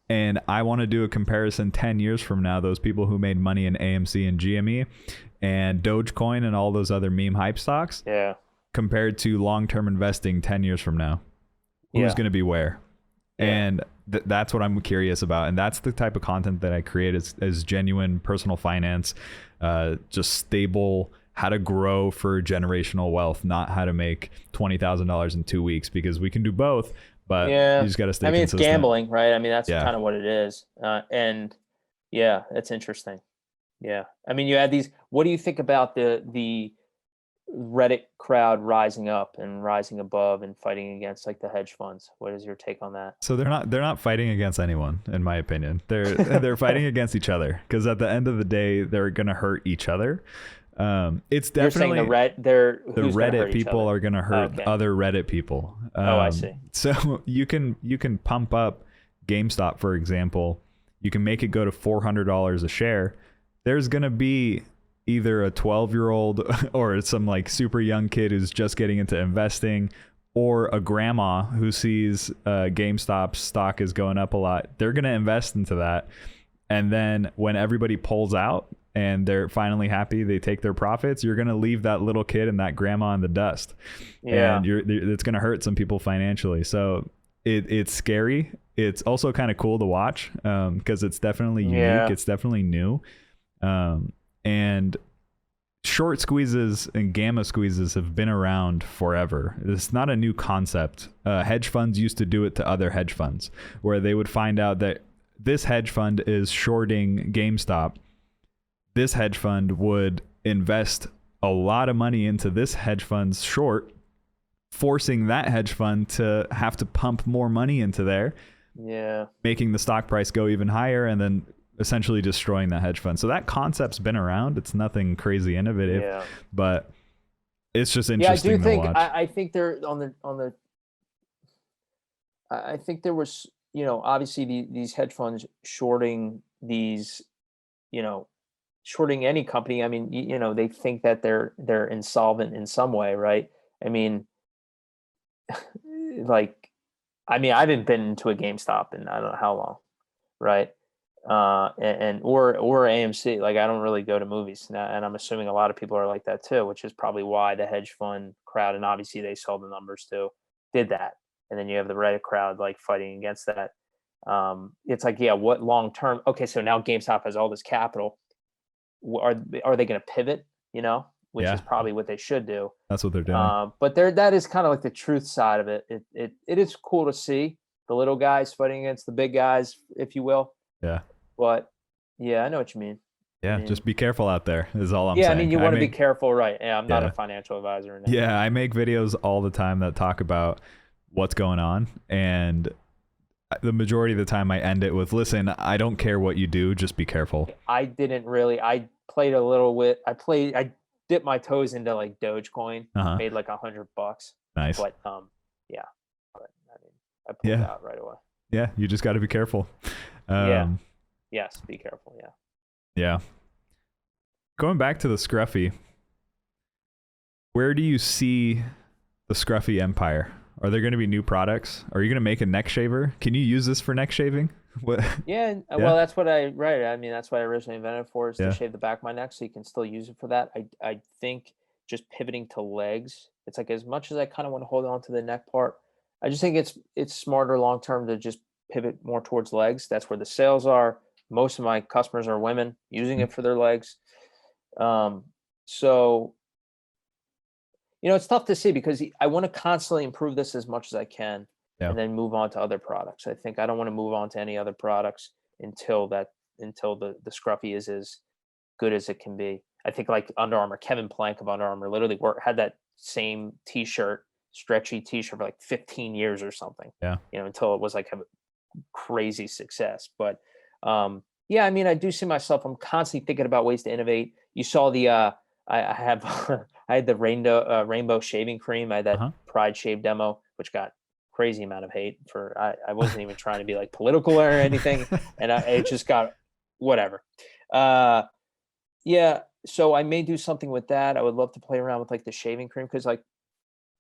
[SPEAKER 2] and I want to do a comparison 10 years from now. Those people who made money in AMC and GME and Dogecoin and all those other meme hype stocks, compared to long-term investing 10 years from now. Who's going to be where? And that's what I'm curious about. And that's the type of content that I create as genuine personal finance, just stable, how to grow for generational wealth, not how to make $20,000 in 2 weeks, because we can do both, but you just got to stay consistent.
[SPEAKER 1] It's gambling, right? I mean, that's kind of what it is. And it's interesting. Yeah. I mean, you had these, what do you think about the Reddit crowd rising up and rising above and fighting against like the hedge funds? What is your take on that?
[SPEAKER 2] So they're not fighting against anyone, in my opinion. They're fighting against each other, because at the end of the day, they're going to hurt each other. It's definitely
[SPEAKER 1] the
[SPEAKER 2] Reddit people are going to hurt other Reddit people.
[SPEAKER 1] I see.
[SPEAKER 2] So you can pump up GameStop, for example. You can make it go to $400 a share. There's going to be either a 12-year-old or some like super young kid who's just getting into investing, or a grandma who sees GameStop's stock is going up a lot. They're going to invest into that. And then when everybody pulls out and they're finally happy, they take their profits, you're going to leave that little kid and that grandma in the dust. And it's going to hurt some people financially. So it's scary. It's also kind of cool to watch, because it's definitely unique. It's definitely new. And short squeezes and gamma squeezes have been around forever. It's not a new concept. Hedge funds used to do it to other hedge funds, where they would find out that this hedge fund is shorting GameStop. This hedge fund would invest a lot of money into this hedge fund's short, forcing that hedge fund to have to pump more money into there, making the stock price go even higher, and then essentially destroying that hedge fund. So that concept's been around. It's nothing crazy innovative, but it's just interesting to watch.
[SPEAKER 1] I think they're on the. I think there was, obviously these hedge funds shorting these, shorting any company. I mean, they think that they're insolvent in some way, right? I mean, I haven't been into a GameStop in I don't know how long, right? or AMC. Like I don't really go to movies now, and I'm assuming a lot of people are like that too, which is probably why the hedge fund crowd, and obviously they saw the numbers too, did that. And then you have the Reddit crowd like fighting against that. It's like, yeah, what long term? Okay, so now GameStop has all this capital. Are they going to pivot? You know, which is probably what they should do.
[SPEAKER 2] That's what they're doing.
[SPEAKER 1] But that is kind of like the truth side of it. It is cool to see the little guys fighting against the big guys, if you will.
[SPEAKER 2] Yeah.
[SPEAKER 1] But yeah, I know what you mean.
[SPEAKER 2] Yeah,
[SPEAKER 1] I mean,
[SPEAKER 2] just be careful out there is all I'm saying.
[SPEAKER 1] Yeah, I mean, you want to be careful, right? Yeah, I'm not a financial advisor.
[SPEAKER 2] Yeah, I make videos all the time that talk about what's going on, and the majority of the time I end it with, listen, I don't care what you do, just be careful.
[SPEAKER 1] I played a little with, I dipped my toes into like Dogecoin, made like $100.
[SPEAKER 2] Nice.
[SPEAKER 1] But yeah, but I mean, I pulled out right away.
[SPEAKER 2] Yeah, you just got to be careful.
[SPEAKER 1] Yes, be careful. Yeah.
[SPEAKER 2] Yeah. Going back to the Scruffie, where do you see the Scruffie empire? Are there going to be new products? Are you going to make a neck shaver? Can you use this for neck shaving? What?
[SPEAKER 1] Yeah, well, that's what I mean, that's what I originally invented for, is to shave the back of my neck, so you can still use it for that. I think just pivoting to legs, it's like, as much as I kind of want to hold on to the neck part, I just think it's smarter long term to just pivot more towards legs. That's where the sales are. Most of my customers are women using it for their legs. So, you know, it's tough to see because I want to constantly improve this as much as I can and then move on to other products. I think I don't want to move on to any other products until the Scruffie is as good as it can be. I think like Under Armour, Kevin Plank of Under Armour literally had that same t-shirt, stretchy t-shirt for like 15 years or something. Yeah. You know, until it was like a crazy success. But yeah, I mean, I do see myself, I'm constantly thinking about ways to innovate. You saw the I have I had the rainbow shaving cream. I had that Pride shave demo, which got crazy amount of hate for, I wasn't even trying to be like political or anything, and it just got whatever. Yeah, so I may do something with that. I would love to play around with like the shaving cream, because like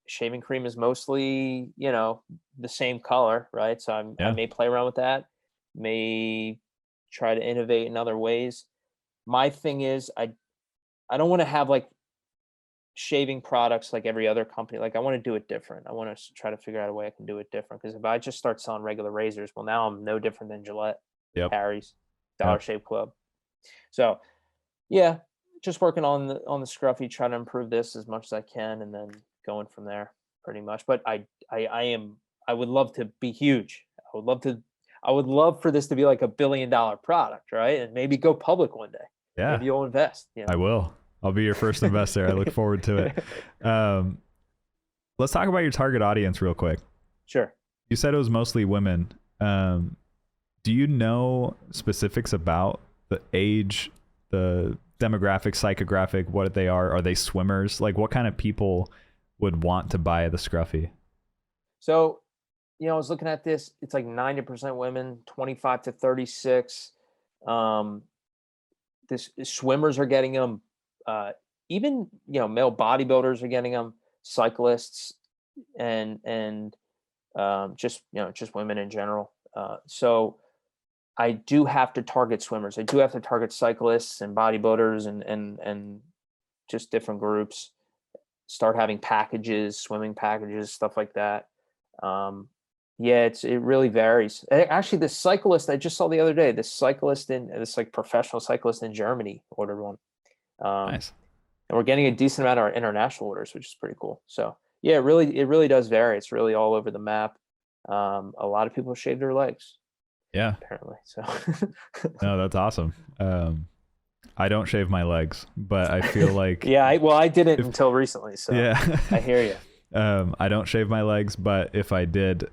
[SPEAKER 1] shaving cream is mostly, you know, the same color, right? So I may play around with that, may try to innovate in other ways. My thing is, I don't want to have like shaving products like every other company. Like I want to do it different. I want to try to figure out a way I can do it different, because if I just start selling regular razors, well, now I'm no different than Gillette, Harry's, Dollar Shave Club. So yeah, just working on the Scruffie, trying to improve this as much as I can, and then going from there pretty much. But I would love to be huge. I would love for this to be like $1 billion product, right? And maybe go public one day. Yeah. Maybe you'll invest. You know?
[SPEAKER 2] I will. I'll be your first investor. I look forward to it. Let's talk about your target audience real quick.
[SPEAKER 1] Sure.
[SPEAKER 2] You said it was mostly women. Do you know specifics about the age, the demographic, psychographic, what they are? Are they swimmers? Like what kind of people would want to buy the Scruffie?
[SPEAKER 1] So, you know, I was looking at this. It's like 90% women, 25 to 36. Swimmers are getting them. Even, you know, male bodybuilders are getting them. Cyclists and just, you know, just women in general. So I do have to target swimmers. I do have to target cyclists and bodybuilders and just different groups. Start having packages, swimming packages, stuff like that. Yeah, it really varies. Actually, the cyclist I just saw the other day, this like professional cyclist in Germany ordered one.
[SPEAKER 2] Nice.
[SPEAKER 1] And we're getting a decent amount of our international orders, which is pretty cool. So yeah, it really does vary. It's really all over the map. A lot of people shave their legs.
[SPEAKER 2] Yeah,
[SPEAKER 1] apparently. So
[SPEAKER 2] no, that's awesome. I don't shave my legs, but I feel like
[SPEAKER 1] I didn't until recently. So yeah, I hear you.
[SPEAKER 2] I don't shave my legs, but if I did,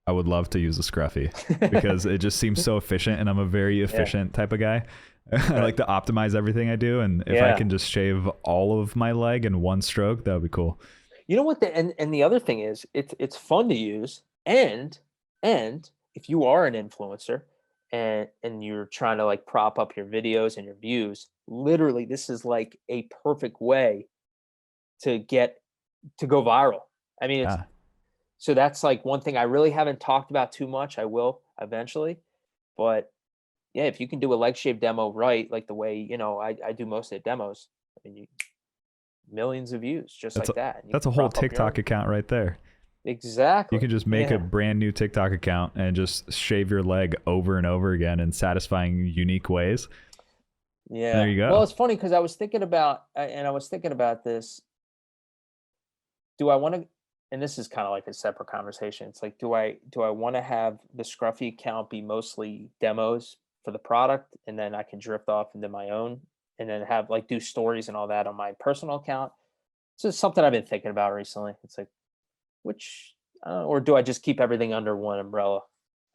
[SPEAKER 2] I would love to use a Scruffie because it just seems so efficient, and I'm a very efficient type of guy. I like to optimize everything I do, and if I can just shave all of my leg in one stroke, that would be cool.
[SPEAKER 1] You know what? And the other thing is, it's fun to use, and if you are an influencer and you're trying to like prop up your videos and your views, literally this is like a perfect way to go viral. I mean, so that's like one thing I really haven't talked about too much. I will eventually, but yeah, if you can do a leg shave demo right, like the way, I do most of the demos, I mean, millions of views just
[SPEAKER 2] That's
[SPEAKER 1] like that. And you
[SPEAKER 2] that's
[SPEAKER 1] can
[SPEAKER 2] a whole
[SPEAKER 1] prop up your
[SPEAKER 2] TikTok
[SPEAKER 1] own.
[SPEAKER 2] account right there. You
[SPEAKER 1] Exactly.
[SPEAKER 2] can just make a
[SPEAKER 1] Yeah.
[SPEAKER 2] brand new TikTok account and just shave your leg over and over again in satisfying, unique ways. And there
[SPEAKER 1] Yeah.
[SPEAKER 2] you
[SPEAKER 1] Well,
[SPEAKER 2] go.
[SPEAKER 1] it's funny because I was thinking about this. Do I want to, and this is kind of like a separate conversation. It's like, do I want to have the Scruffy account be mostly demos for the product, and then I can drift off into my own, and then have like do stories and all that on my personal account? It's just something I've been thinking about recently. It's like, which, or do I just keep everything under one umbrella?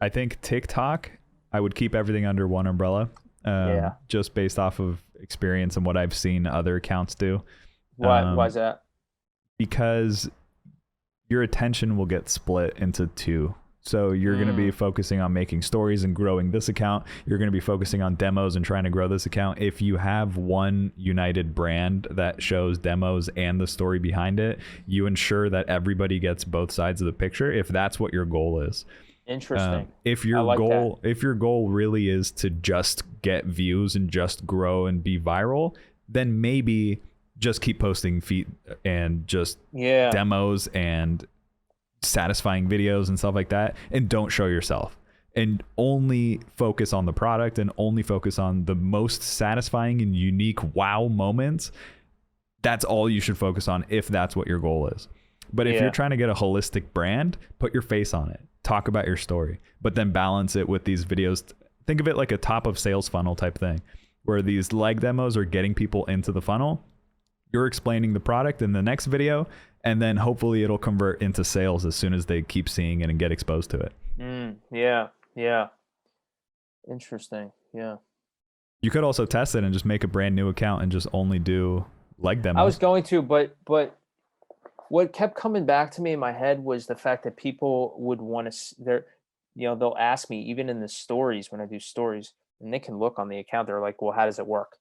[SPEAKER 2] I think TikTok, I would keep everything under one umbrella,
[SPEAKER 1] Yeah.
[SPEAKER 2] just based off of experience and what I've seen other accounts do.
[SPEAKER 1] Why is that?
[SPEAKER 2] Because your attention will get split into two. So you're going to be focusing on making stories and growing this account. You're going to be focusing on demos and trying to grow this account. If you have one united brand that shows demos and the story behind it, you ensure that everybody gets both sides of the picture if that's what your goal is.
[SPEAKER 1] Interesting.
[SPEAKER 2] If your
[SPEAKER 1] like
[SPEAKER 2] goal if your goal really is to just get views and just grow and be viral, then maybe just keep posting feet and just demos and satisfying videos and stuff like that, and don't show yourself, and only focus on the product and only focus on the most satisfying and unique wow moments. That's all you should focus on if that's what your goal is. But if you're trying to get a holistic brand, put your face on it, talk about your story, but then balance it with these videos. Think of it like a top of sales funnel type thing, where these leg demos are getting people into the funnel. You're explaining the product in the next video, and then hopefully it'll convert into sales as soon as they keep seeing it and get exposed to it.
[SPEAKER 1] Yeah. Interesting. Yeah.
[SPEAKER 2] You could also test it and just make a brand new account and just only do leg demos.
[SPEAKER 1] I was going to, but what kept coming back to me in my head was the fact that people would want to, they'll ask me even in the stories when I do stories, and they can look on the account. They're like, well, how does it work?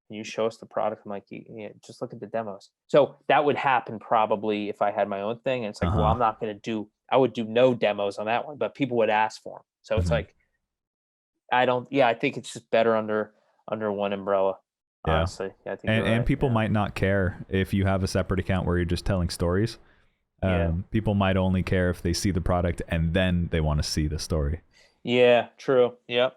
[SPEAKER 1] And you show us the product. I'm like, yeah, just look at the demos. So that would happen probably if I had my own thing. And it's like, well, I'm not going to I would do no demos on that one, but people would ask for them. So it's like, I think it's just better under one umbrella. Honestly. Yeah, I think
[SPEAKER 2] and people might not care if you have a separate account where you're just telling stories. People might only care if they see the product and then they want to see the story.
[SPEAKER 1] Yeah, true. Yep.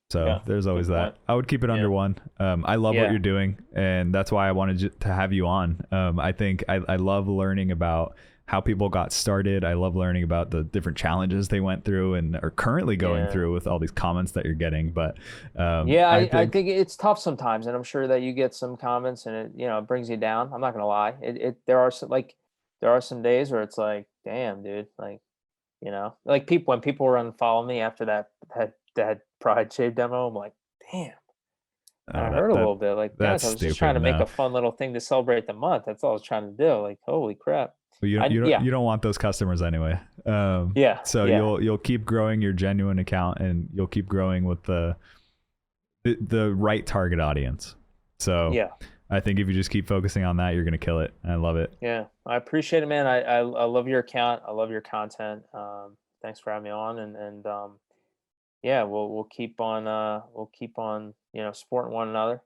[SPEAKER 2] So there's always that. I would keep it under one. I love what you're doing, and that's why I wanted to have you on. I think I love learning about how people got started. I love learning about the different challenges they went through and are currently going through with all these comments that you're getting. But
[SPEAKER 1] I think it's tough sometimes, and I'm sure that you get some comments and it brings you down. I'm not gonna lie. There are some days where it's like, damn, dude, like, like when people were unfollowing me after that Pride shave demo, I'm like, damn. I hurt a little bit. Like, guys, I was just trying to make a fun little thing to celebrate the month. That's all I was trying to do. Like, holy crap.
[SPEAKER 2] Well, you don't want those customers anyway. So you'll keep growing your genuine account, and you'll keep growing with the right target audience. So I think if you just keep focusing on that, you're gonna kill it. I love it.
[SPEAKER 1] Yeah, I appreciate it, man. I love your account. I love your content. Thanks for having me on, and we'll keep on supporting one another.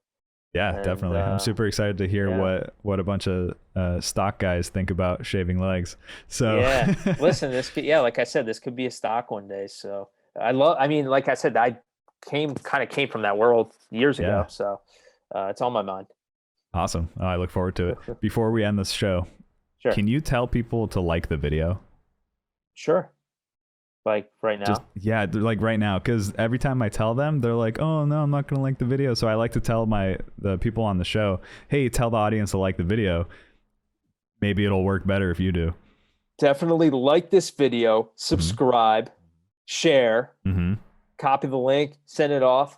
[SPEAKER 2] Yeah, definitely. I'm super excited to hear what a bunch of stock guys think about shaving legs. So
[SPEAKER 1] listen, like I said, this could be a stock one day. So like I said, I came from that world years ago. So it's on my mind.
[SPEAKER 2] Awesome. I look forward to it. Before we end this show, can you tell people to like the video?
[SPEAKER 1] Sure. Like right now?
[SPEAKER 2] Like right now, because every time I tell them, they're like, oh no, I'm not gonna like the video. So I like to tell the people on the show, hey, tell the audience to like the video. Maybe it'll work better if you do.
[SPEAKER 1] Definitely like this video, subscribe, share, copy the link, send it off.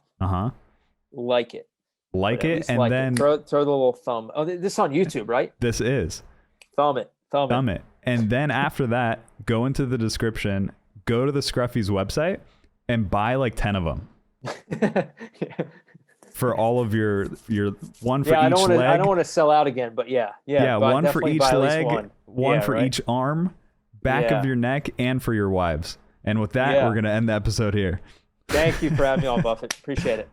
[SPEAKER 1] Like it.
[SPEAKER 2] Like it, and then
[SPEAKER 1] throw the little thumb. Oh, this is on YouTube, right?
[SPEAKER 2] This is.
[SPEAKER 1] Thumb it.
[SPEAKER 2] And then after that, go into the description, go to the Scruffie's website, and buy like 10 of them. For all of your one for each leg.
[SPEAKER 1] I don't want to sell out again, but
[SPEAKER 2] one for each leg, one for
[SPEAKER 1] right?
[SPEAKER 2] each arm, back of your neck, and for your wives. And with that, we're gonna end the episode here.
[SPEAKER 1] Thank you for having me on, Buffett. Appreciate it.